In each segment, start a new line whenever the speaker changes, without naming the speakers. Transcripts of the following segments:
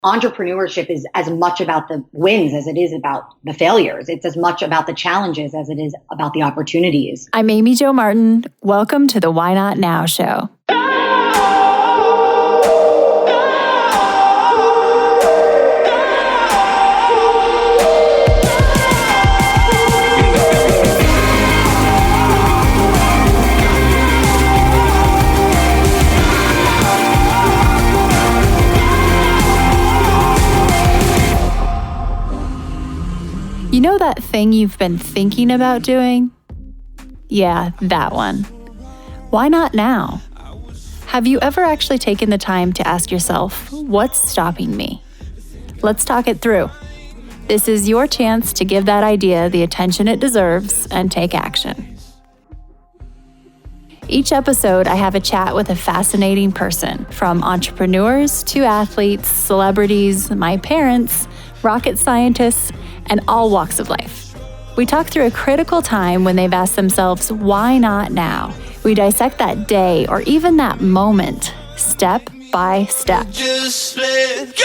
entrepreneurship is as much about the wins as it is about the failures. It's as much about the challenges as it is about the opportunities.
I'm Amy Jo Martin. Welcome to the Why Not Now show. You know that thing you've been thinking about doing? Yeah, that one. Why not now? Have you ever actually taken the time to ask yourself, what's stopping me? Let's talk it through. This is your chance to give that idea the attention it deserves and take action. Each episode, I have a chat with a fascinating person, from entrepreneurs to athletes, celebrities, my parents, rocket scientists, and all walks of life. We talk through a critical time when they've asked themselves, why not now? We dissect that day or even that moment, step by step.
Just let go.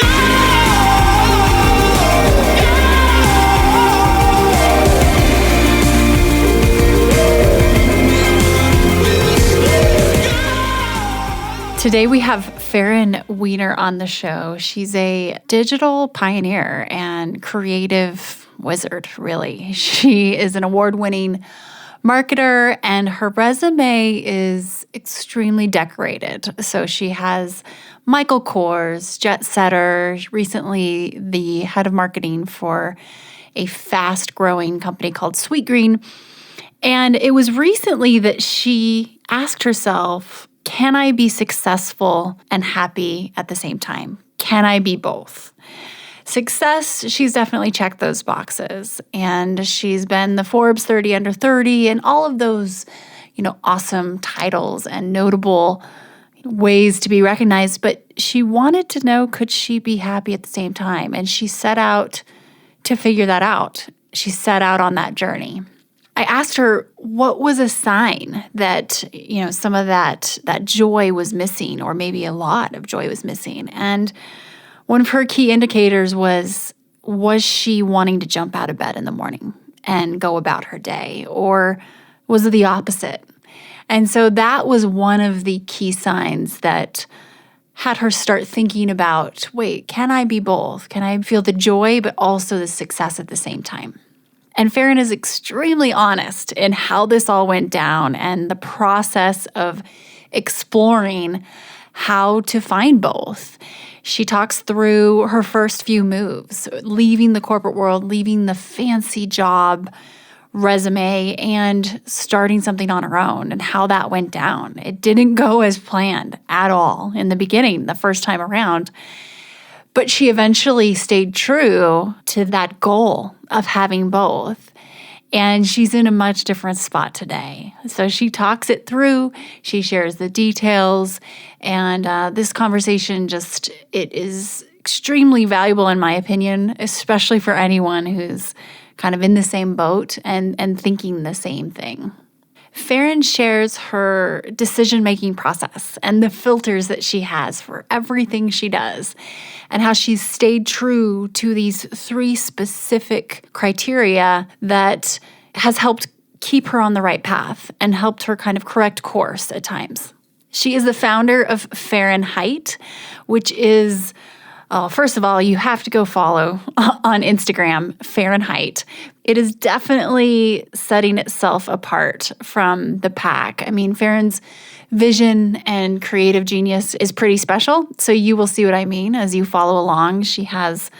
Today we have Farryn Weiner on the show. She's a digital pioneer and creative wizard, really. She is an award-winning marketer, and her resume is extremely decorated. So she has Michael Kors, jet setter, recently the head of marketing for a fast-growing company called Sweetgreen. And it was recently that she asked herself, can I be successful and happy at the same time? Can I be both? Success, she's definitely checked those boxes. And she's been the Forbes 30 Under 30 and all of those, awesome titles and notable ways to be recognized. But she wanted to know, could she be happy at the same time? And she set out to figure that out. She set out on that journey. I asked her what was a sign that, some of that joy was missing, or maybe a lot of joy was missing. And one of her key indicators was she wanting to jump out of bed in the morning and go about her day, or was it the opposite? And so that was one of the key signs that had her start thinking about, wait, can I be both? Can I feel the joy but also the success at the same time? And Farryn is extremely honest in how this all went down and the process of exploring how to find both. She talks through her first few moves, leaving the corporate world, leaving the fancy job resume, and starting something on her own, and how that went down. It didn't go as planned at all in the beginning, the first time around. But she eventually stayed true to that goal of having both. And she's in a much different spot today. So she talks it through, she shares the details, and this conversation it is extremely valuable in my opinion, especially for anyone who's kind of in the same boat and thinking the same thing. Farryn shares her decision-making process and the filters that she has for everything she does, and how she's stayed true to these 3 specific criteria that has helped keep her on the right path and helped her kind of correct course at times. She is the founder of Farrynheight, which is, first of all, you have to go follow on Instagram, Farrynheight. It is definitely setting itself apart from the pack. I mean, Farryn's vision and creative genius is pretty special, so you will see what I mean as you follow along. She has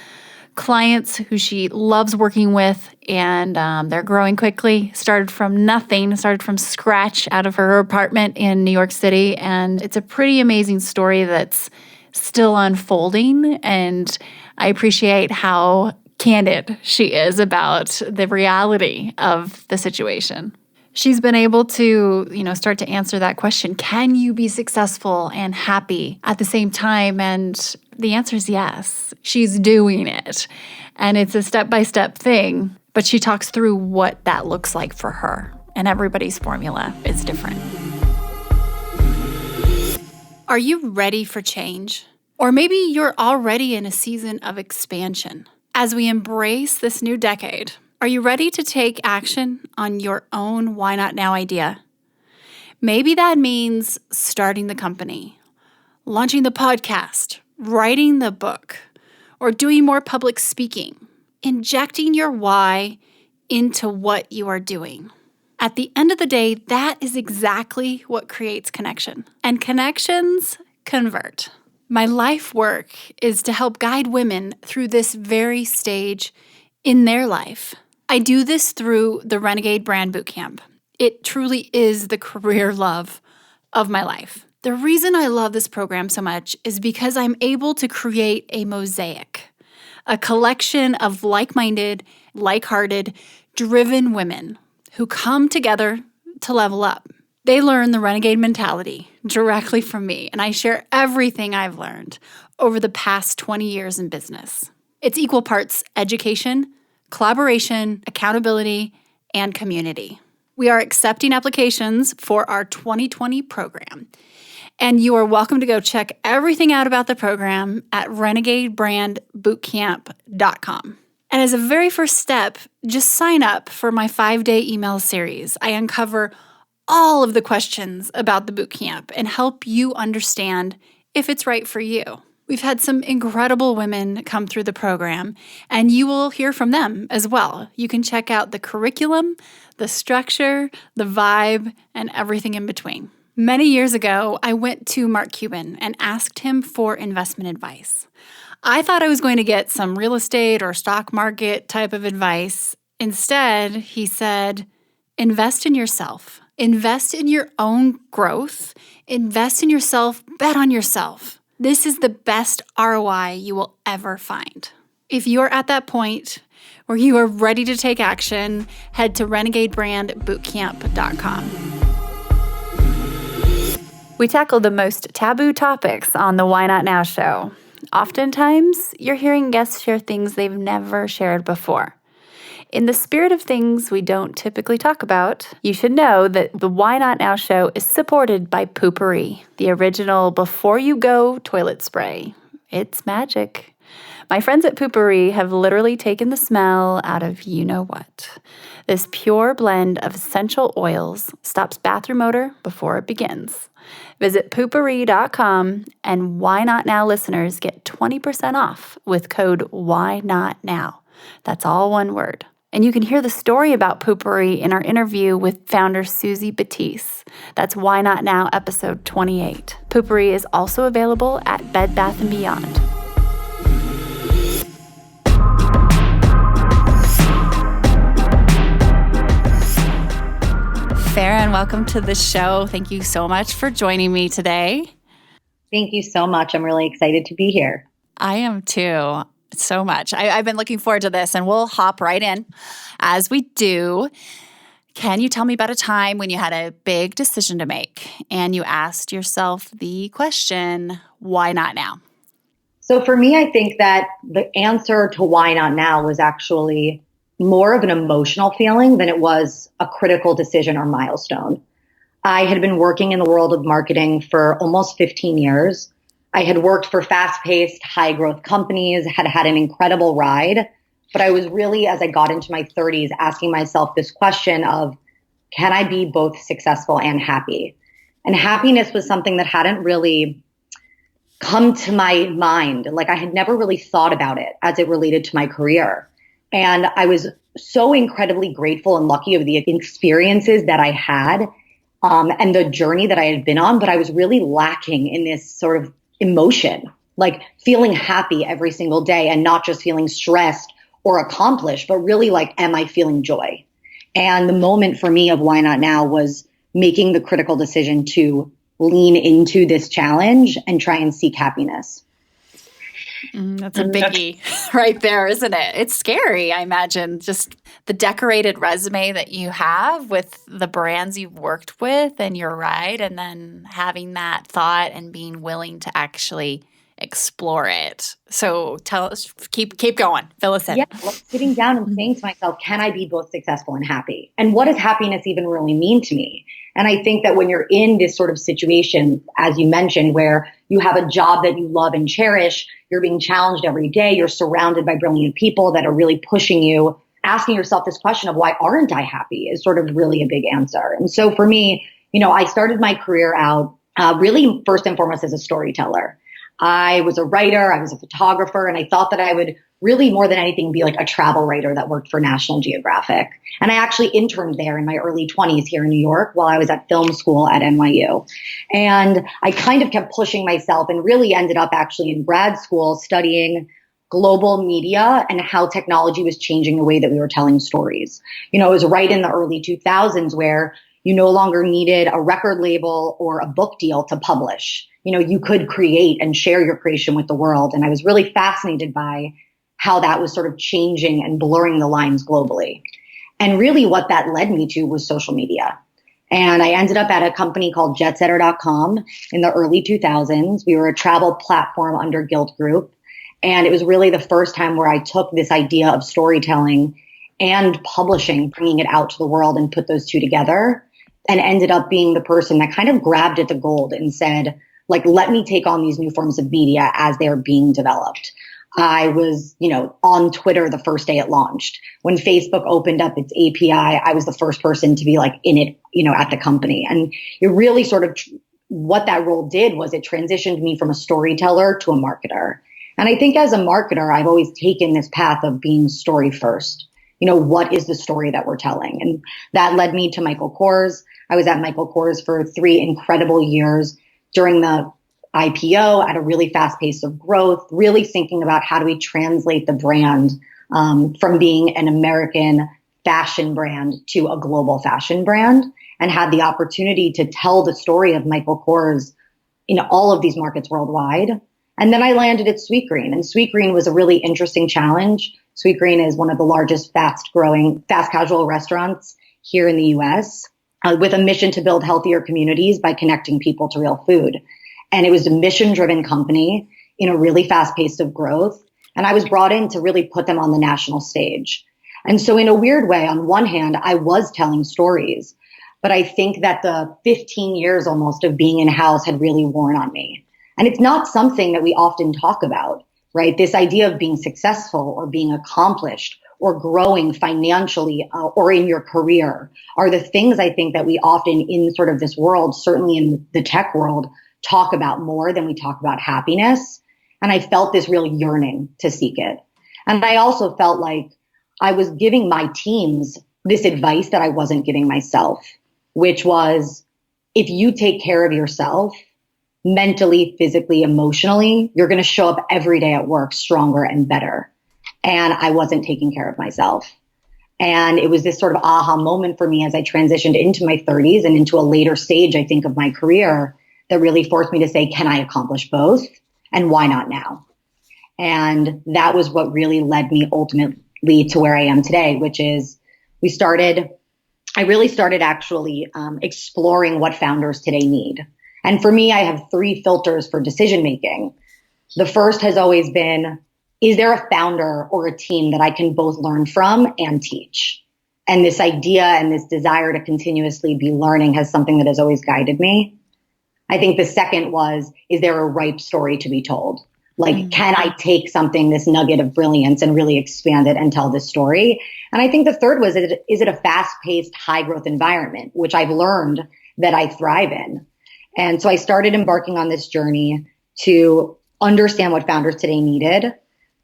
clients who she loves working with, and they're growing quickly. Started from nothing, started from scratch out of her apartment in New York City, and it's a pretty amazing story that's still unfolding, and I appreciate how candid she is about the reality of the situation. She's been able to, start to answer that question. Can you be successful and happy at the same time? And the answer is yes. She's doing it. And it's a step-by-step thing, but she talks through what that looks like for her. And everybody's formula is different. Are you ready for change? Or maybe you're already in a season of expansion. As we embrace this new decade, are you ready to take action on your own Why Not Now idea? Maybe that means starting the company, launching the podcast, writing the book, or doing more public speaking, injecting your why into what you are doing. At the end of the day, that is exactly what creates connection. And connections convert. My life work is to help guide women through this very stage in their life. I do this through the Renegade Brand Bootcamp. It truly is the career love of my life. The reason I love this program so much is because I'm able to create a mosaic, a collection of like-minded, like-hearted, driven women who come together to level up. They learn the renegade mentality directly from me, and I share everything I've learned over the past 20 years in business. It's equal parts education, collaboration, accountability, and community. We are accepting applications for our 2020 program, and you are welcome to go check everything out about the program at renegadebrandbootcamp.com. And as a very first step, just sign up for my 5-day email series. I uncover all of the questions about the bootcamp and help you understand if it's right for you. We've had some incredible women come through the program, and you will hear from them as well. You can check out the curriculum, the structure, the vibe, and everything in between. Many years ago, I went to Mark Cuban and asked him for investment advice. I thought I was going to get some real estate or stock market type of advice. Instead, he said, invest in yourself. Invest in your own growth. Invest in yourself. Bet on yourself. This is the best ROI you will ever find. If you're at that point where you are ready to take action, head to renegadebrandbootcamp.com. We tackle the most taboo topics on the Why Not Now show. Oftentimes, you're hearing guests share things they've never shared before. In the spirit of things we don't typically talk about, you should know that the Why Not Now show is supported by Poopery, the original before-you-go toilet spray. It's magic. My friends at Poopery have literally taken the smell out of you-know-what. This pure blend of essential oils stops bathroom odor before it begins. Visit poopery.com, and Why Not Now listeners get 20% off with code WHYNOTNOW. That's all one word. And you can hear the story about Poopery in our interview with founder Susie Batiste. That's Why Not Now episode 28. Poopery is also available at Bed Bath & Beyond. Farryn, welcome to the show. Thank you so much for joining me today.
Thank you so much. I'm really excited to be here.
I am too. So much. I've been looking forward to this, and we'll hop right in as we do. Can you tell me about a time when you had a big decision to make and you asked yourself the question, why not now?
So for me, I think that the answer to why not now was actually more of an emotional feeling than it was a critical decision or milestone. I had been working in the world of marketing for almost 15 years. I had worked for fast-paced, high-growth companies, had had an incredible ride, but I was really, as I got into my 30s, asking myself this question of, can I be both successful and happy? And happiness was something that hadn't really come to my mind. Like I had never really thought about it as it related to my career. And I was so incredibly grateful and lucky of the experiences that I had and the journey that I had been on, but I was really lacking in this sort of emotion, like feeling happy every single day and not just feeling stressed or accomplished, but really like, am I feeling joy? And the moment for me of why not now was making the critical decision to lean into this challenge and try and seek happiness.
That's a biggie right there, isn't it? It's scary, I imagine, just the decorated resume that you have with the brands you've worked with and your ride, and then having that thought and being willing to actually explore it. So tell us, keep going, fill us in.
Yeah, well, sitting down and saying to myself, can I be both successful and happy? And what does happiness even really mean to me? And I think that when you're in this sort of situation, as you mentioned, where you have a job that you love and cherish, you're being challenged every day, you're surrounded by brilliant people that are really pushing you, asking yourself this question of why aren't I happy is sort of really a big answer. And so for me, I started my career out really first and foremost as a storyteller. I was a writer, I was a photographer, and I thought that I would really more than anything be like a travel writer that worked for National Geographic. And I actually interned there in my early 20s here in New York while I was at film school at NYU. And I kind of kept pushing myself and really ended up actually in grad school studying global media and how technology was changing the way that we were telling stories. It was right in the early 2000s where you no longer needed a record label or a book deal to publish. You could create and share your creation with the world. And I was really fascinated by how that was sort of changing and blurring the lines globally. And really what that led me to was social media. And I ended up at a company called jetsetter.com in the early 2000s. We were a travel platform under Guild Group. And it was really the first time where I took this idea of storytelling and publishing, bringing it out to the world and put those two together, and ended up being the person that kind of grabbed at the gold and said, let me take on these new forms of media as they're being developed. I was, on Twitter the first day it launched. When Facebook opened up its API, I was the first person to be in it, at the company. And it really sort of, what that role did was it transitioned me from a storyteller to a marketer. And I think as a marketer, I've always taken this path of being story first. What is the story that we're telling? And that led me to Michael Kors. I was at Michael Kors for 3 incredible years during the IPO at a really fast pace of growth, really thinking about how do we translate the brand from being an American fashion brand to a global fashion brand, and had the opportunity to tell the story of Michael Kors in all of these markets worldwide. And then I landed at Sweetgreen, and Sweetgreen was a really interesting challenge. Sweetgreen is one of the largest fast casual restaurants here in the US, with a mission to build healthier communities by connecting people to real food. And it was a mission-driven company in a really fast pace of growth. And I was brought in to really put them on the national stage. And so in a weird way, on one hand, I was telling stories, but I think that the 15 years almost of being in-house had really worn on me. And it's not something that we often talk about, right? This idea of being successful or being accomplished or growing financially or in your career are the things I think that we often in sort of this world, certainly in the tech world, talk about more than we talk about happiness. And I felt this real yearning to seek it. And I also felt like I was giving my teams this advice that I wasn't giving myself, which was, if you take care of yourself mentally, physically, emotionally, you're going to show up every day at work stronger and better. And I wasn't taking care of myself. And it was this sort of aha moment for me as I transitioned into my 30s and into a later stage, I think, of my career that really forced me to say, can I accomplish both? And why not now? And that was what really led me ultimately to where I am today, which is I really started actually exploring what founders today need. And for me, I have 3 filters for decision making. The first has always been, is there a founder or a team that I can both learn from and teach? And this idea and this desire to continuously be learning has something that has always guided me. I think the second was, is there a ripe story to be told? Can I take something, this nugget of brilliance, and really expand it and tell this story? And I think the third was, is it a fast-paced, high-growth environment, which I've learned that I thrive in? And so I started embarking on this journey to understand what founders today needed,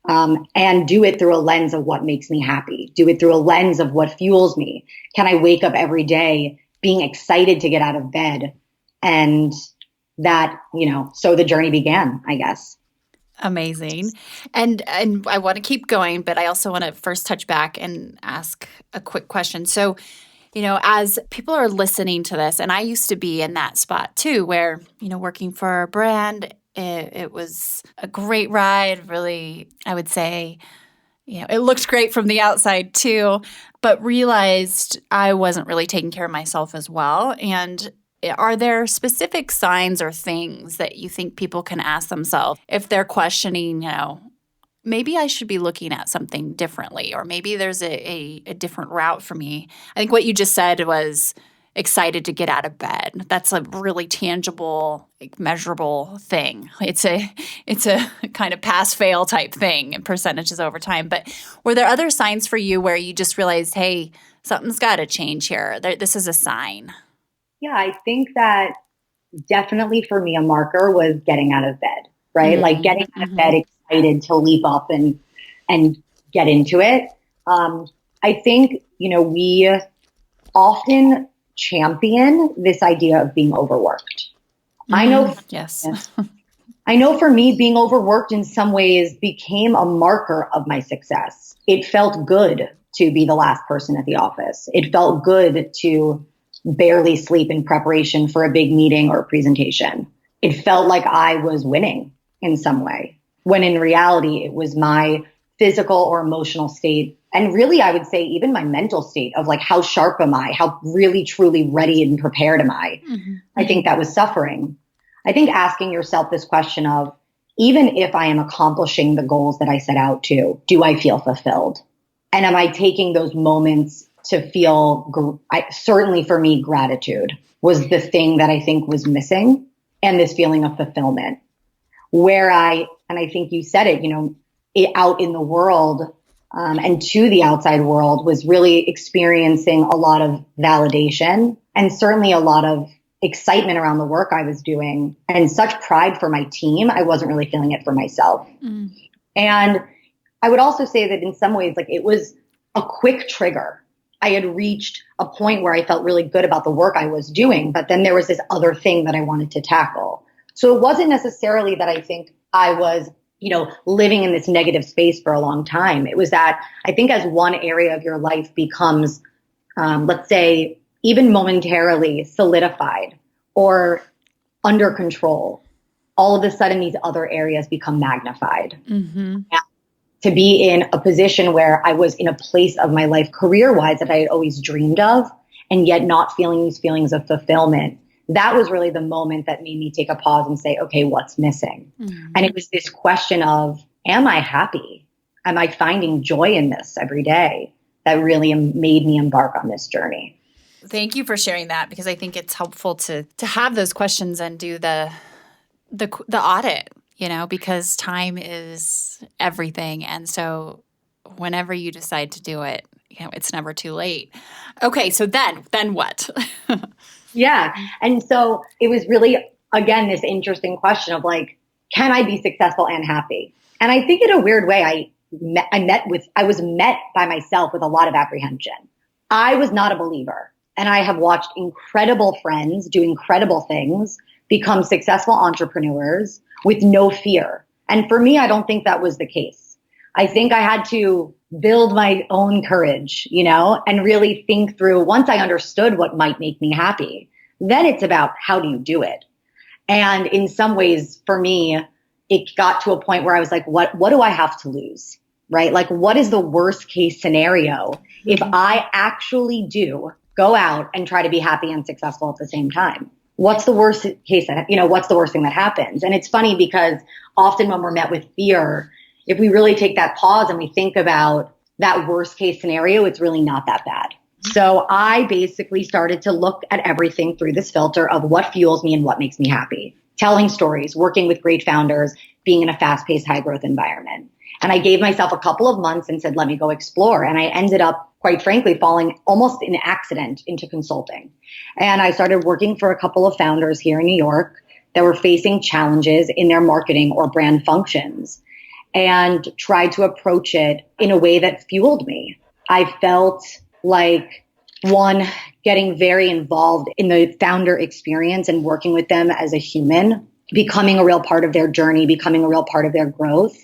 and do it through a lens of what makes me happy, do it through a lens of what fuels me. Can I wake up every day being excited to get out of bed? And that, so the journey began, I guess.
Amazing. And I want to keep going, but I also want to first touch back and ask a quick question. So, as people are listening to this, and I used to be in that spot too, where, working for a brand, it was a great ride, really, I would say, it looked great from the outside too, but realized I wasn't really taking care of myself as well. And are there specific signs or things that you think people can ask themselves if they're questioning, maybe I should be looking at something differently, or maybe there's a different route for me? I think what you just said was excited to get out of bed. That's a really tangible, like, measurable thing. It's a kind of pass fail type thing and percentages over time. But were there other signs for you where you just realized, hey, something's got to change here? This is a sign.
Yeah, I think that definitely for me, a marker was getting out of bed, right? Like getting out of bed excited to leap up and get into it. I think, we often champion this idea of being overworked. I know.
Yes.
I know for me, being overworked in some ways became a marker of my success. It felt good to be the last person at the office. It felt good to barely sleep in preparation for a big meeting or a presentation. It felt like I was winning in some way, when in reality, it was my physical or emotional state. And really, I would say even my mental state of like, how sharp am I? How really, truly ready and prepared am I? I think that was suffering. I think asking yourself this question of, even if I am accomplishing the goals that I set out to, do I feel fulfilled? And am I taking those moments to feel, certainly for me, gratitude was the thing that I think was missing, and this feeling of fulfillment where and I think you said it, out in the world and to the outside world was really experiencing a lot of validation and certainly a lot of excitement around the work I was doing and such pride for my team. I wasn't really feeling it for myself. And I would also say that in some ways, like, it was a quick trigger. I had reached a point where I felt really good about the work I was doing, but then there was this other thing that I wanted to tackle. So it wasn't necessarily that I think I was, living in this negative space for a long time. It was that I think as one area of your life becomes, let's say, even momentarily solidified or under control, all of a sudden these other areas become magnified. To be in a position where I was in a place of my life career-wise that I had always dreamed of, and yet not feeling these feelings of fulfillment, that was really the moment that made me take a pause and say, okay, what's missing? And it was this question of, am I happy? Am I finding joy in this every day? That really made me embark on this journey.
Thank you for sharing that, because I think it's helpful to have those questions and do the audit, because time is everything. And so whenever you decide to do it, it's never too late. Okay, so then what?
Yeah. And so it was really, again, this interesting question of like, can I be successful and happy? And I think in a weird way, I was met by myself with a lot of apprehension. I was not a believer, and I have watched incredible friends do incredible things, become successful entrepreneurs with no fear. And for me, I don't think that was the case. I think I had to build my own courage, and really think through, once I understood what might make me happy, then it's about how do you do it? And in some ways, for me, it got to a point where I was like, what do I have to lose? Right? Like, what is the worst case scenario if I actually do go out and try to be happy and successful at the same time? What's the worst case what's the worst thing that happens? And it's funny because often when we're met with fear, if we really take that pause and we think about that worst case scenario, it's really not that bad. So I basically started to look at everything through this filter of what fuels me and what makes me happy. Telling stories, working with great founders, being in a fast-paced, high-growth environment. And I gave myself a couple of months and said, let me go explore. And I ended up, quite frankly, falling almost in accident into consulting. And I started working for a couple of founders here in New York that were facing challenges in their marketing or brand functions, and tried to approach it in a way that fueled me. I felt like, one, getting very involved in the founder experience and working with them as a human, becoming a real part of their journey, becoming a real part of their growth.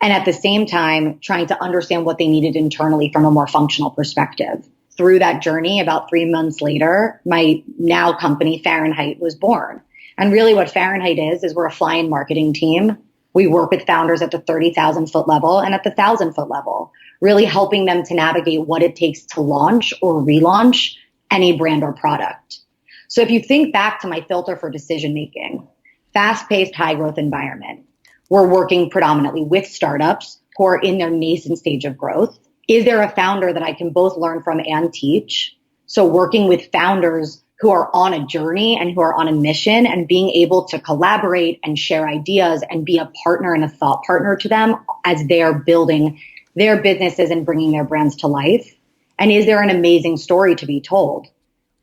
And at the same time, trying to understand what they needed internally from a more functional perspective. Through that journey, about 3 months later, my now company, Farrynheight, was born. And really what Farrynheight is we're a fly-in marketing team. We work with founders at the 30,000 foot level and at the 1,000 foot level, really helping them to navigate what it takes to launch or relaunch any brand or product. So if you think back to my filter for decision making, fast-paced, high-growth environment, we're working predominantly with startups who are in their nascent stage of growth. Is there a founder that I can both learn from and teach? So working with founders who are on a journey and who are on a mission, and being able to collaborate and share ideas and be a partner and a thought partner to them as they're building their businesses and bringing their brands to life. And is there an amazing story to be told?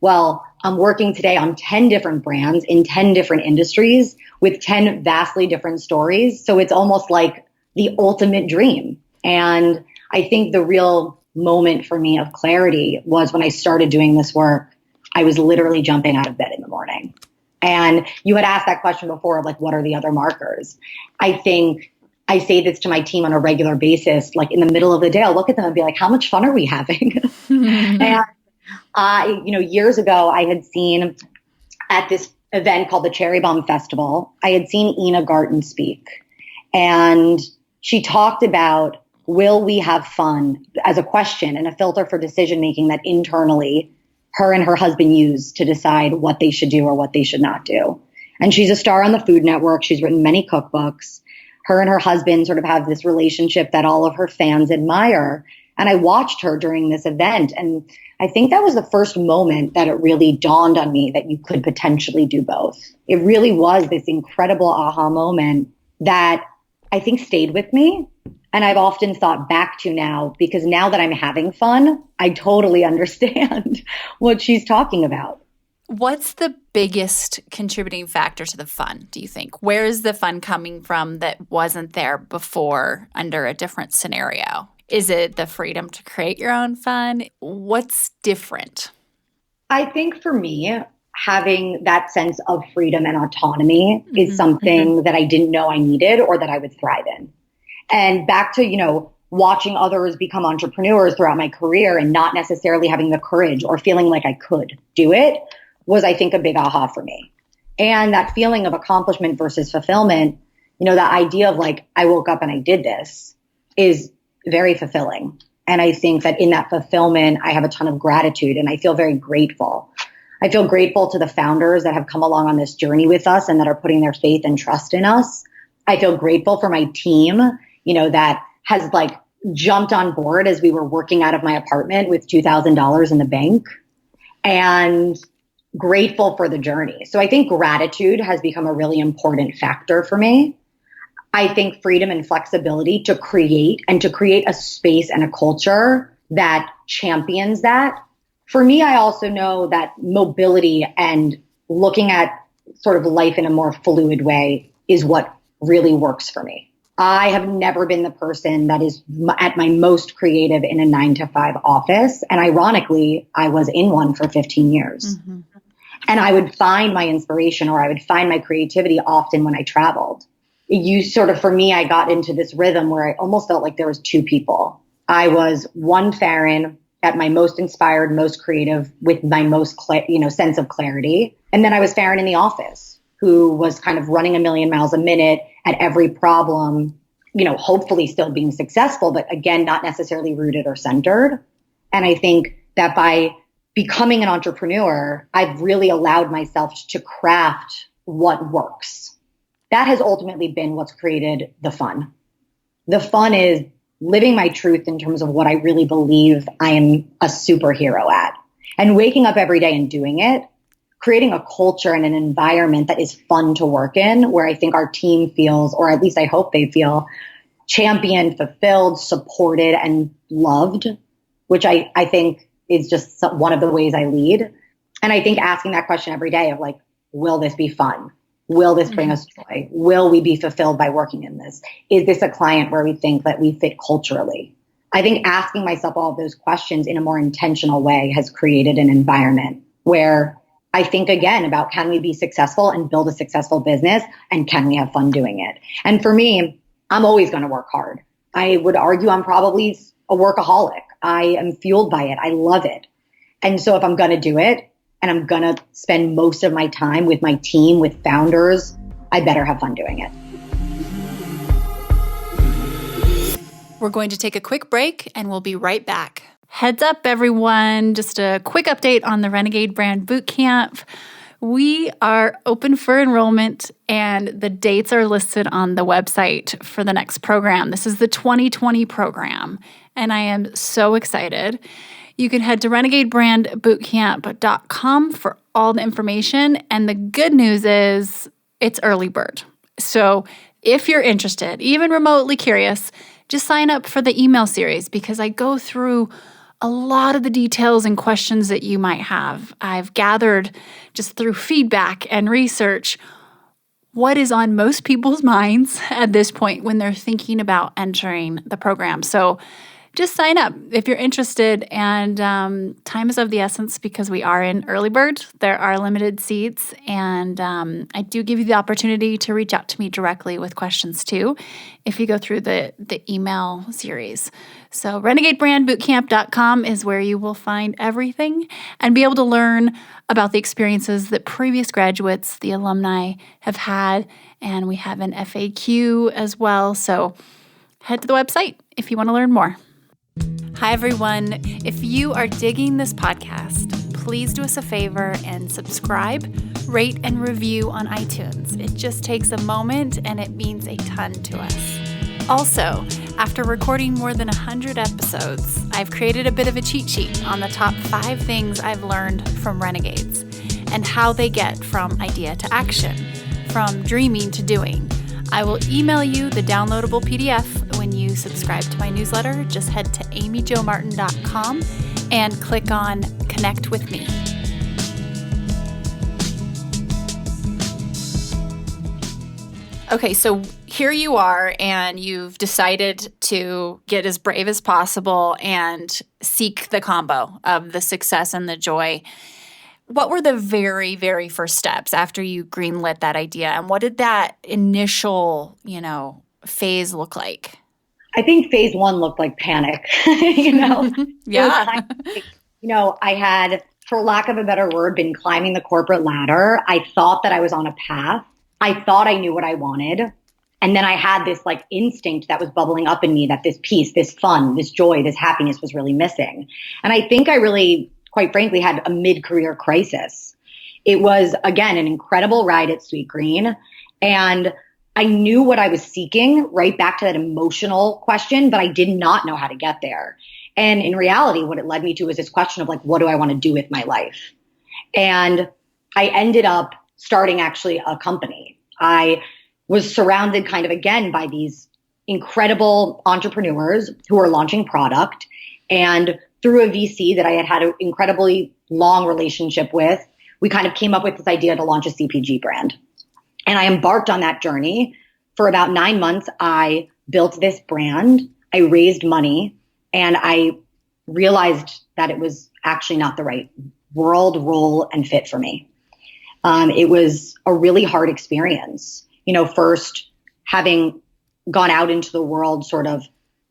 Well, I'm working today on 10 different brands in 10 different industries with 10 vastly different stories. So it's almost like the ultimate dream. And I think the real moment for me of clarity was when I started doing this work. I was literally jumping out of bed in the morning. And you had asked that question before, like, what are the other markers? I think I say this to my team on a regular basis, like in the middle of the day, I'll look at them and be like, how much fun are we having? And years ago, I had seen at this event called the Cherry Bomb Festival, I had seen Ina Garten speak. And she talked about, will we have fun, as a question and a filter for decision making that internally her and her husband use to decide what they should do or what they should not do. And she's a star on the Food Network. She's written many cookbooks. Her and her husband sort of have this relationship that all of her fans admire. And I watched her during this event. And I think that was the first moment that it really dawned on me that you could potentially do both. It really was this incredible aha moment that I think stayed with me. And I've often thought back to now, because now that I'm having fun, I totally understand what she's talking about.
What's the biggest contributing factor to the fun, do you think? Where is the fun coming from that wasn't there before under a different scenario? Is it the freedom to create your own fun? What's different?
I think for me, having that sense of freedom and autonomy is something that I didn't know I needed or that I would thrive in. And back to, watching others become entrepreneurs throughout my career and not necessarily having the courage or feeling like I could do it was, I think, a big aha for me. And that feeling of accomplishment versus fulfillment, that idea of like, I woke up and I did this is very fulfilling. And I think that in that fulfillment, I have a ton of gratitude and I feel very grateful. I feel grateful to the founders that have come along on this journey with us and that are putting their faith and trust in us. I feel grateful for my team, that has like jumped on board as we were working out of my apartment with $2,000 in the bank, and grateful for the journey. So I think gratitude has become a really important factor for me. I think freedom and flexibility to create a space and a culture that champions that. For me, I also know that mobility and looking at sort of life in a more fluid way is what really works for me. I have never been the person that is at my most creative in a 9-to-5 office. And ironically, I was in one for 15 years. Mm-hmm. And I would find my inspiration or I would find my creativity often when I traveled. For me, I got into this rhythm where I almost felt like there was two people. I was one Farryn at my most inspired, most creative, with my most sense of clarity. And then I was Farryn in the office, who was kind of running a million miles a minute at every problem, hopefully still being successful, but again, not necessarily rooted or centered. And I think that by becoming an entrepreneur, I've really allowed myself to craft what works. That has ultimately been what's created the fun. The fun is living my truth in terms of what I really believe I am a superhero at, and waking up every day and doing it, creating a culture and an environment that is fun to work in, where I think our team feels, or at least I hope they feel, championed, fulfilled, supported, and loved, which I think is just one of the ways I lead. And I think asking that question every day of like, will this be fun? Will this bring us joy? Will we be fulfilled by working in this? Is this a client where we think that we fit culturally? I think asking myself all of those questions in a more intentional way has created an environment where I think again about, can we be successful and build a successful business, and can we have fun doing it? And for me, I'm always going to work hard. I would argue I'm probably a workaholic. I am fueled by it. I love it. And so if I'm going to do it and I'm going to spend most of my time with my team, with founders, I better have fun doing it.
We're going to take a quick break and we'll be right back. Heads up, everyone. Just a quick update on the Renegade Brand Bootcamp. We are open for enrollment and the dates are listed on the website for the next program. This is the 2020 program, and I am so excited. You can head to renegadebrandbootcamp.com for all the information. And the good news is it's early bird. So if you're interested, even remotely curious, just sign up for the email series because I go through a lot of the details and questions that you might have. I've gathered just through feedback and research what is on most people's minds at this point when they're thinking about entering the program. So just sign up if you're interested. And time is of the essence because we are in early bird. There are limited seats. And I do give you the opportunity to reach out to me directly with questions too if you go through the email series. So renegadebrandbootcamp.com is where you will find everything and be able to learn about the experiences that previous graduates, the alumni, have had. And we have an FAQ as well. So head to the website if you want to learn more. Hi, everyone. If you are digging this podcast, please do us a favor and subscribe, rate, and review on iTunes. It just takes a moment and it means a ton to us. Also, after recording more than 100 episodes, I've created a bit of a cheat sheet on the top 5 things I've learned from renegades and how they get from idea to action, from dreaming to doing. I will email you the downloadable PDF when you subscribe to my newsletter. Just head to amyjomartin.com and click on Connect with Me. Okay, so here you are, and you've decided to get as brave as possible and seek the combo of the success and the joy. What were the very, very first steps after you greenlit that idea? And what did that initial, phase look like?
I think phase 1 looked like panic,
Yeah.
I had, for lack of a better word, been climbing the corporate ladder. I thought that I was on a path. I thought I knew what I wanted. And then I had this instinct that was bubbling up in me that this peace, this fun, this joy, this happiness was really missing. And I think I really, quite frankly, had a mid-career crisis. It was, again, an incredible ride at Sweet Green. And I knew what I was seeking, right back to that emotional question, but I did not know how to get there. And in reality, what it led me to was this question of what do I want to do with my life? And I ended up starting actually a company. I was surrounded kind of again by these incredible entrepreneurs who are launching product. And through a VC that I had an incredibly long relationship with, we kind of came up with this idea to launch a CPG brand. And I embarked on that journey. For about 9 months, I built this brand. I raised money, and I realized that it was actually not the right world, role, and fit for me. It was a really hard experience. First having gone out into the world, sort of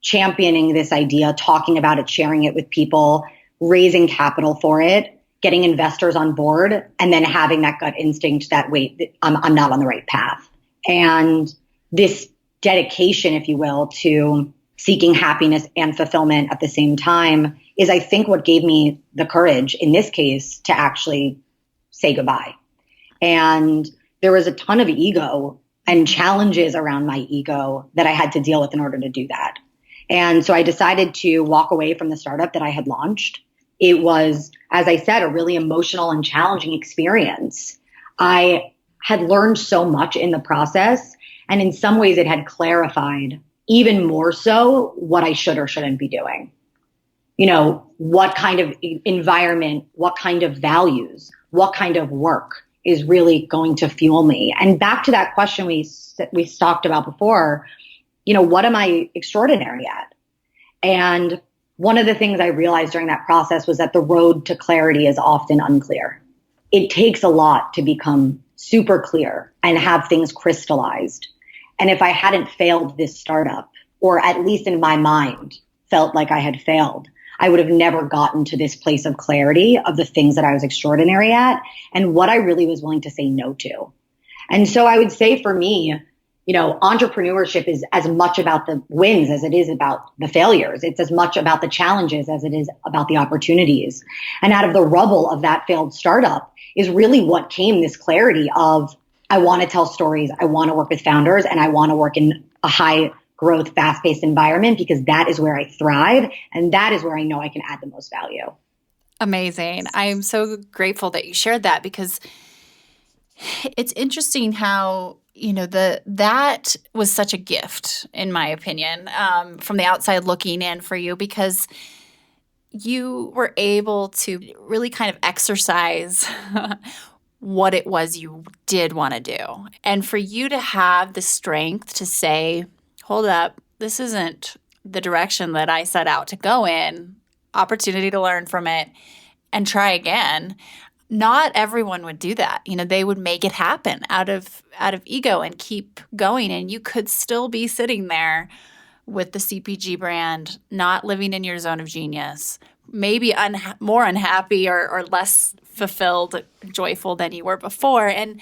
championing this idea, talking about it, sharing it with people, raising capital for it, getting investors on board, and then having that gut instinct that, wait, I'm not on the right path. And this dedication, if you will, to seeking happiness and fulfillment at the same time is, I think, what gave me the courage in this case to actually say goodbye. And there was a ton of ego and challenges around my ego that I had to deal with in order to do that. And so I decided to walk away from the startup that I had launched. It was, as I said, a really emotional and challenging experience. I had learned so much in the process, and in some ways it had clarified even more so what I should or shouldn't be doing. What kind of environment, what kind of values, what kind of work is really going to fuel me. And back to that question we talked about before, what am I extraordinary at? And one of the things I realized during that process was that the road to clarity is often unclear. It takes a lot to become super clear and have things crystallized. And if I hadn't failed this startup, or at least in my mind felt like I had failed, I would have never gotten to this place of clarity of the things that I was extraordinary at and what I really was willing to say no to. And so I would say for me, entrepreneurship is as much about the wins as it is about the failures. It's as much about the challenges as it is about the opportunities. And out of the rubble of that failed startup is really what came this clarity of, I want to tell stories, I want to work with founders, and I want to work in a high growth, fast-paced environment because that is where I thrive and that is where I know I can add the most value.
Amazing. I'm so grateful that you shared that because it's interesting how, that was such a gift, in my opinion, from the outside looking in for you because you were able to really kind of exercise what it was you did want to do. And for you to have the strength to say, hold up, this isn't the direction that I set out to go in, opportunity to learn from it and try again. Not everyone would do that. They would make it happen out of ego and keep going. And you could still be sitting there with the CPG brand, not living in your zone of genius, maybe more unhappy or less fulfilled, joyful than you were before. And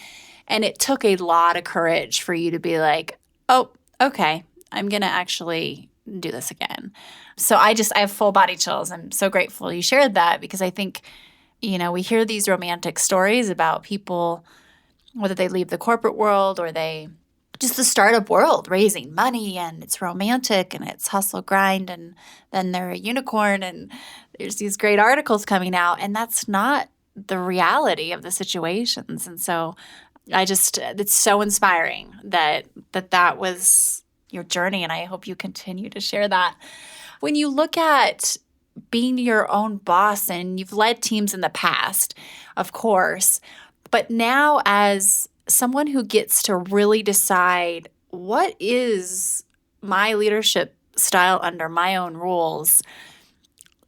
it took a lot of courage for you to be like, oh, okay, I'm going to actually do this again. So I have full body chills. I'm so grateful you shared that because I think, we hear these romantic stories about people, whether they leave the corporate world or just the startup world, raising money and it's romantic and it's hustle grind and then they're a unicorn and there's these great articles coming out and that's not the reality of the situations. And so it's so inspiring that was your journey and I hope you continue to share that. When you look at being your own boss and you've led teams in the past, of course, but now as someone who gets to really decide what is my leadership style under my own rules,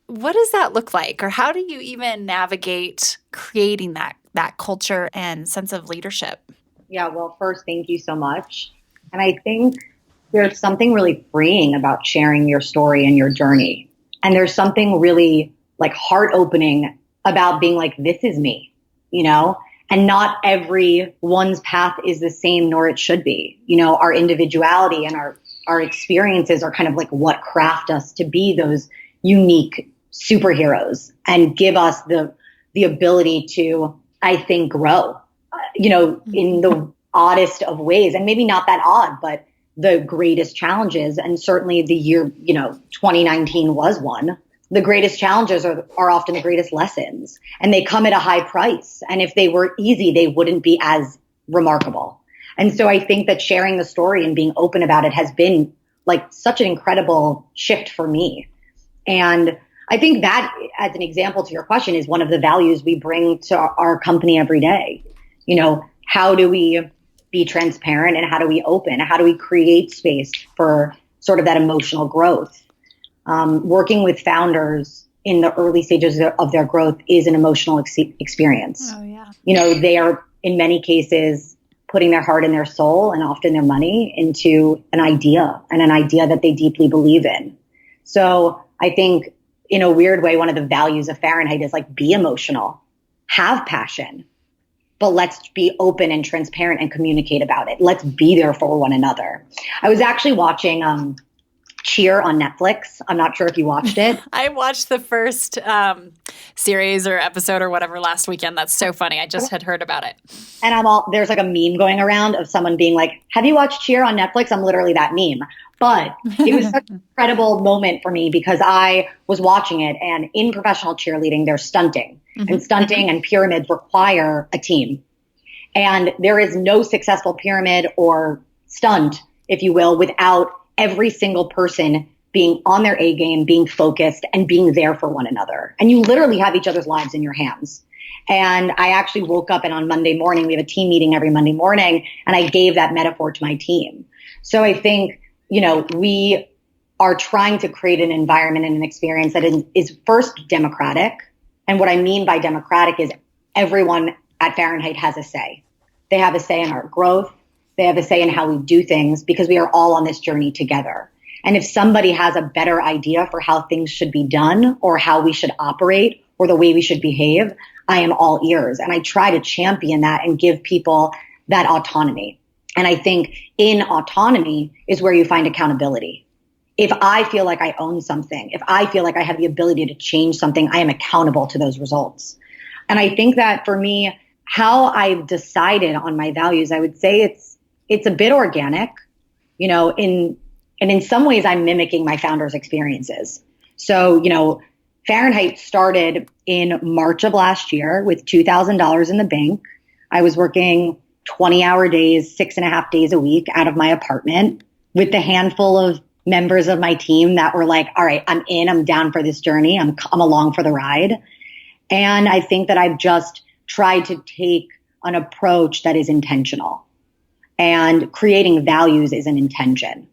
what does that look like? Or how do you even navigate creating that culture and sense of leadership?
Yeah, well, first, thank you so much. And I think there's something really freeing about sharing your story and your journey. And there's something really like heart opening about being like, this is me, and not everyone's path is the same, nor it should be. Our individuality and our experiences are kind of like what craft us to be those unique superheroes and give us the ability to, I think, grow, in the oddest of ways. And maybe not that odd, but the greatest challenges. And certainly the year, 2019 was one. The greatest challenges are often the greatest lessons, and they come at a high price. And if they were easy, they wouldn't be as remarkable. And so I think that sharing the story and being open about it has been like such an incredible shift for me. And I think that, as an example to your question, is one of the values we bring to our company every day. How do we be transparent and how do we open? How do we create space for sort of that emotional growth? Working with founders in the early stages of their growth is an emotional experience.
Oh, yeah.
They are in many cases putting their heart and their soul and often their money into an idea that they deeply believe in. So I think in a weird way, one of the values of Farrynheight is like, be emotional, have passion, but let's be open and transparent and communicate about it. Let's be there for one another. I was actually watching Cheer on Netflix. I'm not sure if you watched it.
I watched the first series or episode or whatever last weekend. That's so funny. I just had heard about it.
And there's like a meme going around of someone being like, have you watched Cheer on Netflix? I'm literally that meme. But it was such an incredible moment for me because I was watching it, and in professional cheerleading, there's stunting. Mm-hmm. And stunting and pyramids require a team. And there is no successful pyramid or stunt, if you will, without every single person being on their A game, being focused, and being there for one another. And you literally have each other's lives in your hands. And I actually woke up, and on Monday morning, we have a team meeting every Monday morning, and I gave that metaphor to my team. So I think, we are trying to create an environment and an experience that is first democratic. And what I mean by democratic is everyone at Farrynheight has a say. They have a say in our growth. They have a say in how we do things because we are all on this journey together. And if somebody has a better idea for how things should be done or how we should operate or the way we should behave, I am all ears. And I try to champion that and give people that autonomy. And I think in autonomy is where you find accountability. If I feel like I own something, if I feel like I have the ability to change something, I am accountable to those results. And I think that for me, how I've decided on my values, I would say it's a bit organic. In And in some ways, I'm mimicking my founders' experiences. So, Farrynheight started in March of last year with $2,000 in the bank. I was working 20-hour days, 6.5 days a week out of my apartment with the handful of members of my team that were like, all right, I'm down for this journey. I'm along for the ride. And I think that I've just tried to take an approach that is intentional, and creating values is an intention,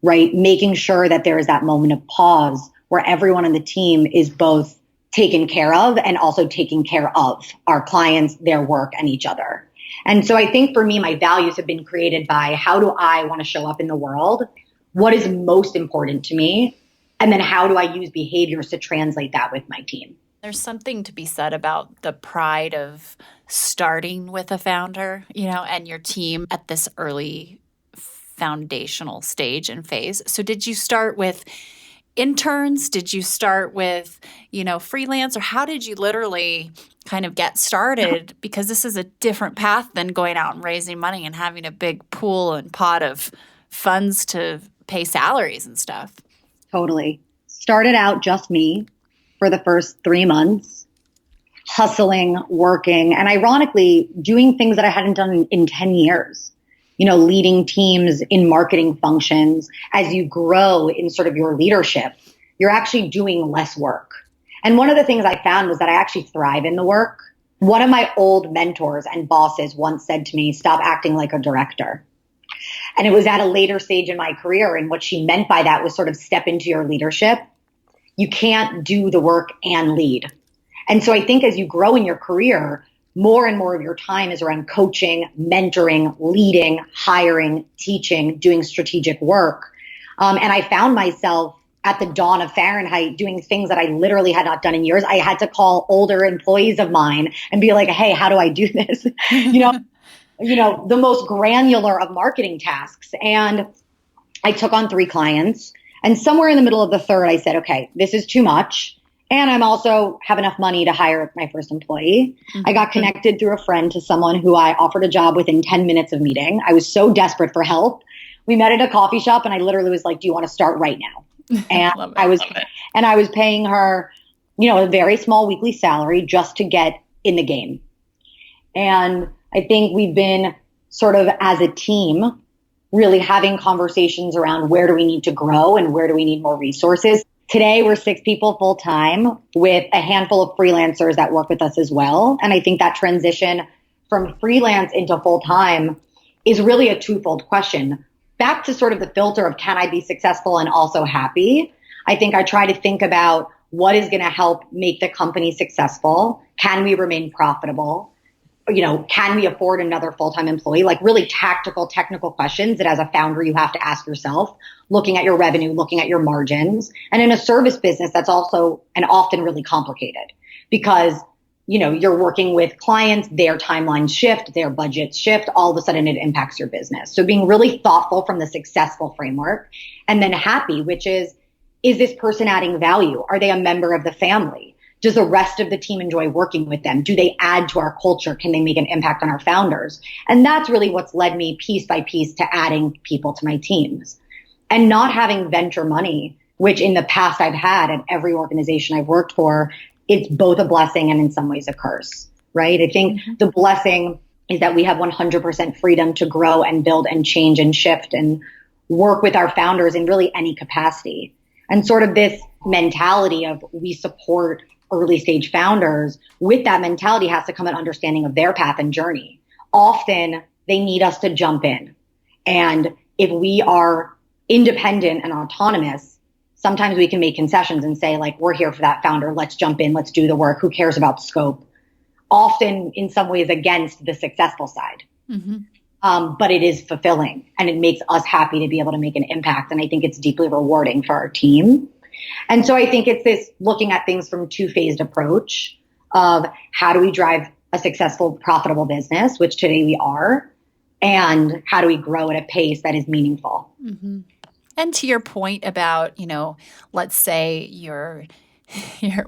right? Making sure that there is that moment of pause where everyone on the team is both taken care of and also taking care of our clients, their work, and each other. And so I think for me, my values have been created by how do I want to show up in the world? What is most important to me? And then how do I use behaviors to translate that with my team?
There's something to be said about the pride of starting with a founder, and your team at this early foundational stage and phase. So did you start with interns? Did you start with, freelance? Or how did you literally kind of get started? Because this is a different path than going out and raising money and having a big pool and pot of funds to pay salaries and stuff.
Totally. Started out just me for the first 3 months, hustling, working, and ironically, doing things that I hadn't done in 10 years. Leading teams in marketing functions. As you grow in sort of your leadership, you're actually doing less work. And one of the things I found was that I actually thrive in the work. One of my old mentors and bosses once said to me, stop acting like a director. And it was at a later stage in my career. And what she meant by that was sort of step into your leadership. You can't do the work and lead. And so I think as you grow in your career, more and more of your time is around coaching, mentoring, leading, hiring, teaching, doing strategic work. And I found myself at the dawn of Farrynheight doing things that I literally had not done in years. I had to call older employees of mine and be like, hey, how do I do this? The most granular of marketing tasks. And I took on 3 clients. And somewhere in the middle of the third, I said, okay, this is too much. And I'm also have enough money to hire my first employee. Mm-hmm. I got connected through a friend to someone who I offered a job within 10 minutes of meeting. I was so desperate for help. We met at a coffee shop and I literally was like, do you want to start right now? And I was paying her, a very small weekly salary just to get in the game. And I think we've been sort of as a team really having conversations around where do we need to grow and where do we need more resources. Today, we're 6 people full time with a handful of freelancers that work with us as well. And I think that transition from freelance into full time is really a twofold question. Back to sort of the filter of can I be successful and also happy? I think I try to think about what is going to help make the company successful. Can we remain profitable? Can we afford another full-time employee? Like really tactical, technical questions that as a founder, you have to ask yourself, looking at your revenue, looking at your margins. And in a service business, that's also and often really complicated because, you're working with clients, their timelines shift, their budgets shift, all of a sudden it impacts your business. So being really thoughtful from the successful framework and then happy, which is this person adding value? Are they a member of the family? Does the rest of the team enjoy working with them? Do they add to our culture? Can they make an impact on our founders? And that's really what's led me piece by piece to adding people to my teams. And not having venture money, which in the past I've had at every organization I've worked for, it's both a blessing and in some ways a curse, right? I think the blessing is that we have 100% freedom to grow and build and change and shift and work with our founders in really any capacity. And sort of this mentality of we support early stage founders, with that mentality has to come an understanding of their path and journey. Often they need us to jump in. And if we are independent and autonomous, sometimes we can make concessions and say like, we're here for that founder. Let's jump in. Let's do the work. Who cares about scope? Often in some ways against the successful side. But it is fulfilling and it makes us happy to be able to make an impact. And I think it's deeply rewarding for our team. And so I think it's this looking at things from two-phased approach of how do we drive a successful, profitable business, which today we are, and how do we grow at a pace that is meaningful.
And to your point about, let's say you're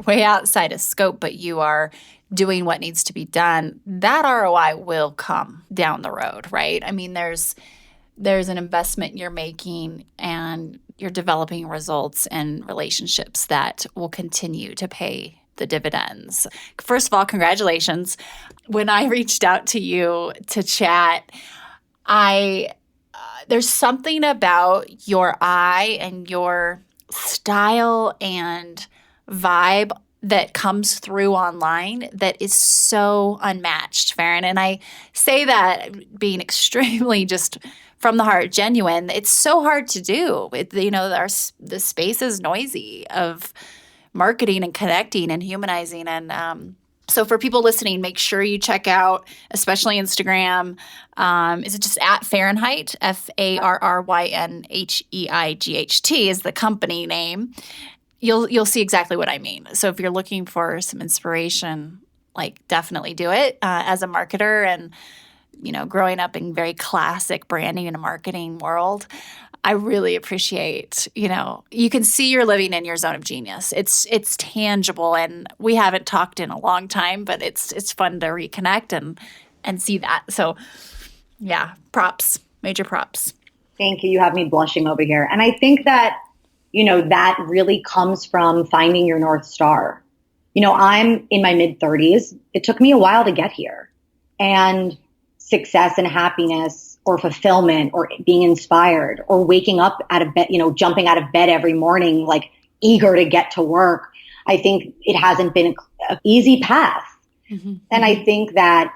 way outside of scope, but you are doing what needs to be done, that ROI will come down the road, right? I mean, there's there's an investment you're making and you're developing results and relationships that will continue to pay the dividends. First of all, congratulations. When I reached out to you to chat, there's something about your eye and your style and vibe that comes through online that is so unmatched, Farryn. And I say that being extremely just from the heart, genuine. It's so hard to do. The space is noisy of marketing and connecting and humanizing. And so for people listening, make sure you check out, especially Instagram. Is it just at Farrynheight? Farrynheight is the company name. You'll see exactly what I mean. So if you're looking for some inspiration, like definitely do it. As a marketer and growing up in very classic branding and marketing world, I really appreciate, you can see you're living in your zone of genius. It's tangible, and we haven't talked in a long time, but it's fun to reconnect and see that. So yeah, props, major props.
Thank you. You have me blushing over here. And I think that, that really comes from finding your North Star. I'm in my mid-30s. It took me a while to get here. And success and happiness or fulfillment or being inspired or waking up out of bed, jumping out of bed every morning, like eager to get to work. I think it hasn't been an easy path. Mm-hmm. And I think that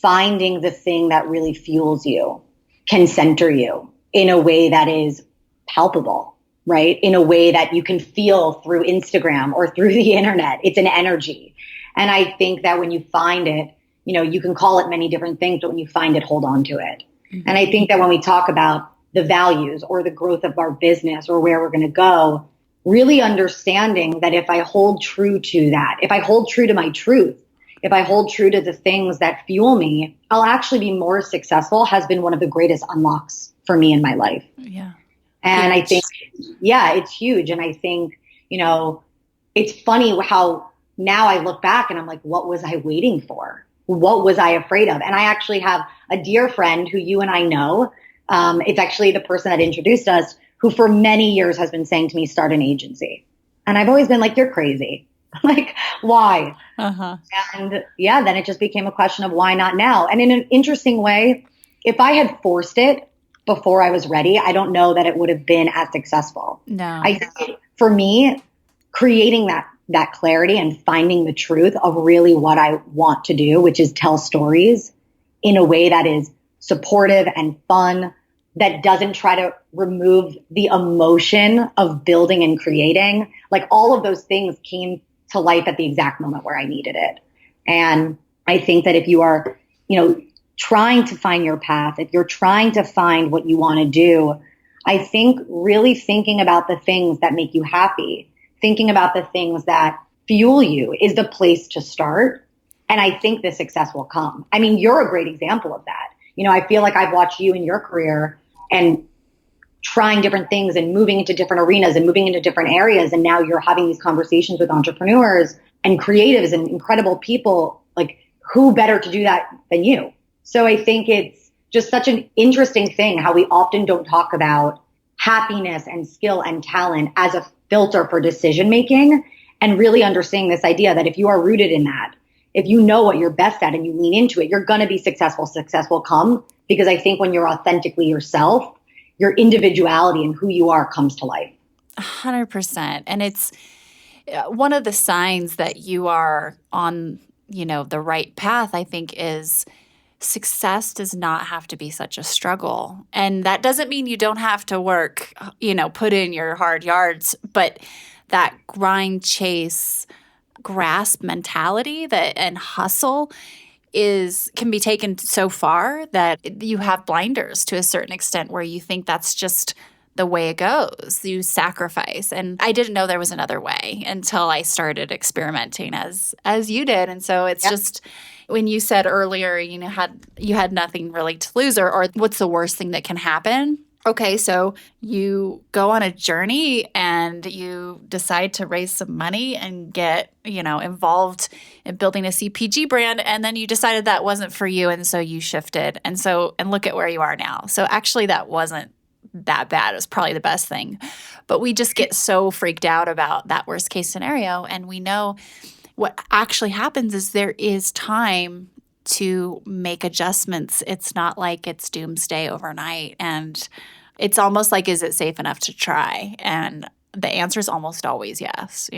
finding the thing that really fuels you can center you in a way that is palpable, right? In a way that you can feel through Instagram or through the internet. It's an energy. And I think that when you find it, you can call it many different things, but when you find it, hold on to it. Mm-hmm. And I think that when we talk about the values or the growth of our business or where we're going to go, really understanding that if I hold true to that, if I hold true to my truth, if I hold true to the things that fuel me, I'll actually be more successful has been one of the greatest unlocks for me in my life.
Yeah.
And huge. I think, it's huge. And I think, it's funny how now I look back and I'm like, what was I waiting for? What was I afraid of? And I actually have a dear friend who you and I know. It's actually the person that introduced us, who for many years has been saying to me, start an agency. And I've always been like, you're crazy. Like, why? Uh-huh. And then it just became a question of why not now? And in an interesting way, if I had forced it before I was ready, I don't know that it would have been as successful.
No.
I think for me, creating that clarity and finding the truth of really what I want to do, which is tell stories in a way that is supportive and fun, that doesn't try to remove the emotion of building and creating. Like all of those things came to life at the exact moment where I needed it. And I think that if you are, trying to find your path, if you're trying to find what you want to do, I think really thinking about the things that make you happy, thinking about the things that fuel you is the place to start. And I think the success will come. I mean, you're a great example of that. I feel like I've watched you in your career and trying different things and moving into different arenas and moving into different areas. And now you're having these conversations with entrepreneurs and creatives and incredible people. Like, who better to do that than you? So I think it's just such an interesting thing how we often don't talk about happiness and skill and talent as a filter for decision making, and really understanding this idea that if you are rooted in that, if you know what you're best at and you lean into it, you're going to be successful. Success will come, because I think when you're authentically yourself, your individuality and who you are comes to life.
100%. And it's one of the signs that you are on, the right path, I think, is success does not have to be such a struggle. And that doesn't mean you don't have to work, put in your hard yards, but that grind, chase, grasp mentality and hustle can be taken so far that you have blinders to a certain extent where you think that's just the way it goes. You sacrifice. And I didn't know there was another way until I started experimenting as you did. And so it's just, when you said earlier, you had nothing really to lose, or what's the worst thing that can happen? Okay, so you go on a journey and you decide to raise some money and get, involved in building a CPG brand. And then you decided that wasn't for you. And so you shifted. And look at where you are now. So actually, that wasn't that bad. It was probably the best thing. But we just get so freaked out about that worst case scenario. And we know what actually happens is there is time to make adjustments. It's not like it's doomsday overnight. And it's almost like, is it safe enough to try? And the answer is almost always yes,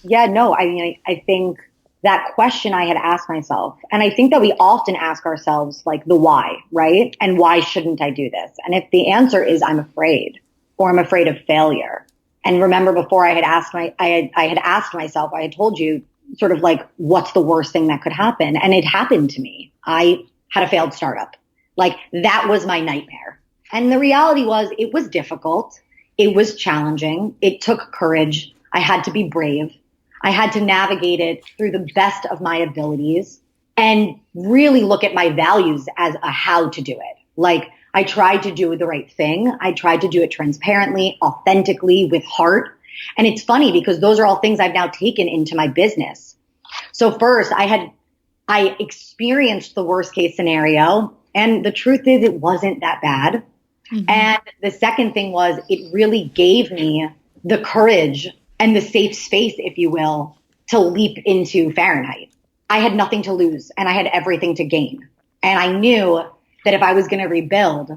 Yeah, no, I mean, I think that question I had asked myself, and I think that we often ask ourselves like the why, right? And why shouldn't I do this? And if the answer is I'm afraid, or I'm afraid of failure. And remember before I had asked myself, I had told you sort of like, what's the worst thing that could happen? And it happened to me. I had a failed startup. Like that was my nightmare. And the reality was it was difficult. It was challenging. It took courage. I had to be brave. I had to navigate it through the best of my abilities and really look at my values as a how to do it. Like I tried to do the right thing. I tried to do it transparently, authentically, with heart. And it's funny because those are all things I've now taken into my business. So first I experienced the worst case scenario. And the truth is it wasn't that bad. Mm-hmm. And the second thing was it really gave me the courage and the safe space, if you will, to leap into Farrynheight. I had nothing to lose and I had everything to gain. And I knew that if I was going to rebuild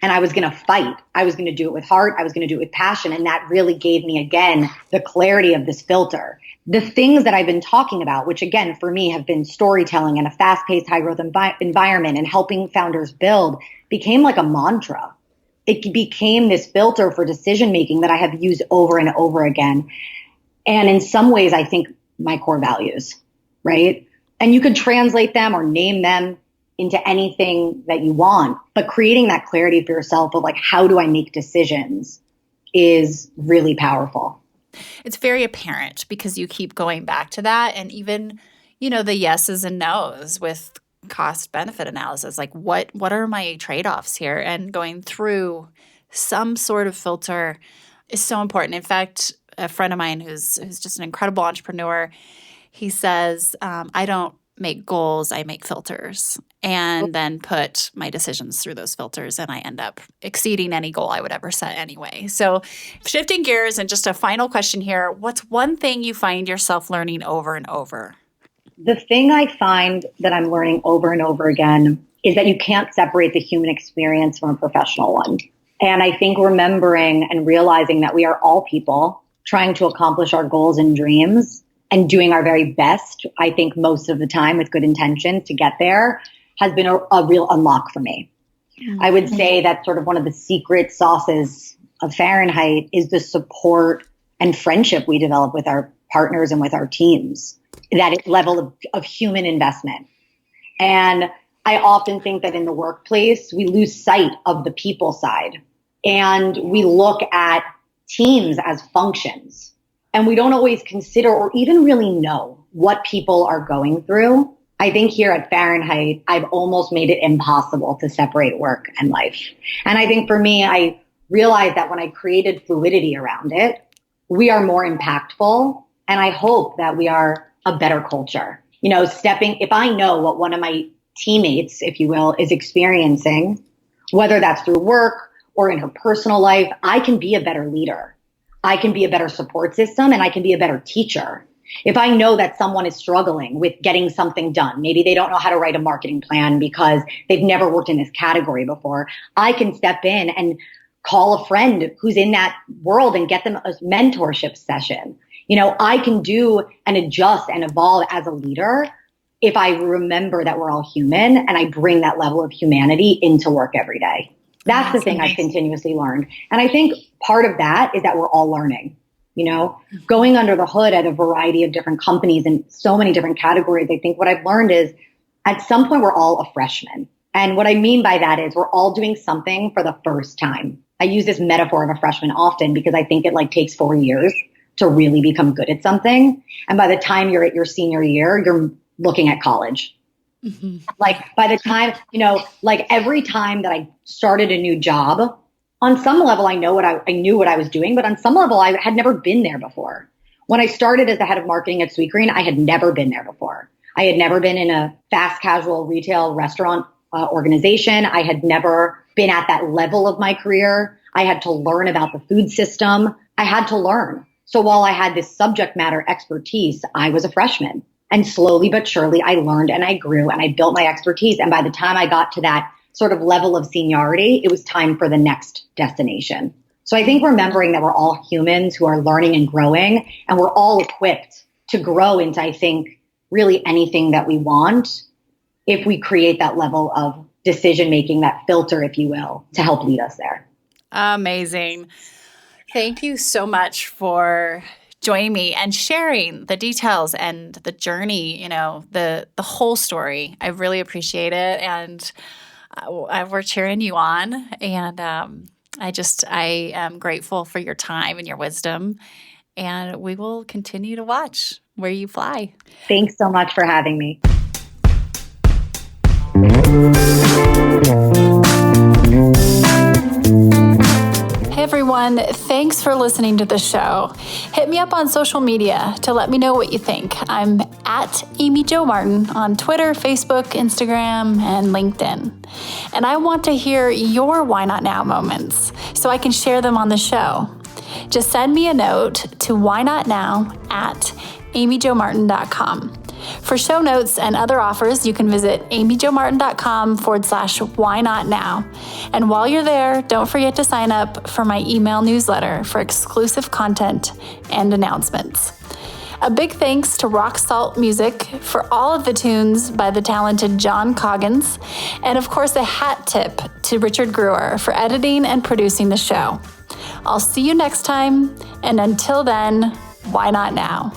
and I was going to fight, I was going to do it with heart. I was going to do it with passion. And that really gave me, again, the clarity of this filter. The things that I've been talking about, which again, for me have been storytelling and a fast-paced, high-growth environment and helping founders build, became like a mantra. It became this filter for decision-making that I have used over and over again. And in some ways, I think my core values, right? And you could translate them or name them into anything that you want, but creating that clarity for yourself of like, how do I make decisions is really powerful.
It's very apparent because you keep going back to that. And even, the yeses and nos with cost benefit analysis, like what are my trade-offs here? And going through some sort of filter is so important. In fact, a friend of mine who's just an incredible entrepreneur, he says, I don't make goals, I make filters, and then put my decisions through those filters, and I end up exceeding any goal I would ever set anyway. So shifting gears, and just a final question here, what's one thing you find yourself learning over and over?
The thing I find that I'm learning over and over again is that you can't separate the human experience from a professional one. And I think remembering and realizing that we are all people trying to accomplish our goals and dreams and doing our very best, I think most of the time with good intention to get there, has been a real unlock for me. Mm-hmm. I would say that sort of one of the secret sauces of Farrynheight is the support and friendship we develop with our partners and with our teams, that level of human investment. And I often think that in the workplace, we lose sight of the people side and we look at teams as functions. And we don't always consider or even really know what people are going through. I think here at Farrynheight, I've almost made it impossible to separate work and life. And I think for me, I realized that when I created fluidity around it, we are more impactful. And I hope that we are a better culture. If I know what one of my teammates, if you will, is experiencing, whether that's through work or in her personal life, I can be a better leader. I can be a better support system and I can be a better teacher. If I know that someone is struggling with getting something done, maybe they don't know how to write a marketing plan because they've never worked in this category before, I can step in and call a friend who's in that world and get them a mentorship session. I can do and adjust and evolve as a leader if I remember that we're all human and I bring that level of humanity into work every day. That's the thing I've continuously learned. And I think part of that is that we're all learning, going under the hood at a variety of different companies and so many different categories. I think what I've learned is at some point we're all a freshman. And what I mean by that is we're all doing something for the first time. I use this metaphor of a freshman often because I think it like takes 4 years to really become good at something. And by the time you're at your senior year, you're looking at college. Mm-hmm. Like by the time, like every time that I started a new job, on some level, I knew what I was doing, but on some level, I had never been there before. When I started as the head of marketing at Sweetgreen, I had never been there before. I had never been in a fast casual retail restaurant organization. I had never been at that level of my career. I had to learn about the food system. I had to learn. So while I had this subject matter expertise, I was a freshman. And slowly but surely, I learned and I grew and I built my expertise. And by the time I got to that sort of level of seniority, it was time for the next destination. So I think remembering that we're all humans who are learning and growing, and we're all equipped to grow into, I think, really anything that we want if we create that level of decision-making, that filter, if you will, to help lead us there.
Amazing. Thank you so much for joining me and sharing the details and the journey, the whole story. I really appreciate it. And we're cheering you on. And I am grateful for your time and your wisdom. And we will continue to watch where you fly.
Thanks so much for having me.
Hey everyone, thanks for listening to the show. Hit me up on social media to let me know what you think. I'm at Amy Jo Martin on Twitter, Facebook, Instagram, and LinkedIn. And I want to hear your Why Not Now moments so I can share them on the show. Just send me a note to whynotnow@amyjomartin.com. For show notes and other offers, you can visit amyjomartin.com/whynotnow. And while you're there, don't forget to sign up for my email newsletter for exclusive content and announcements. A big thanks to Rock Salt Music for all of the tunes by the talented John Coggins. And of course, a hat tip to Richard Brewer for editing and producing the show. I'll see you next time. And until then, why not now?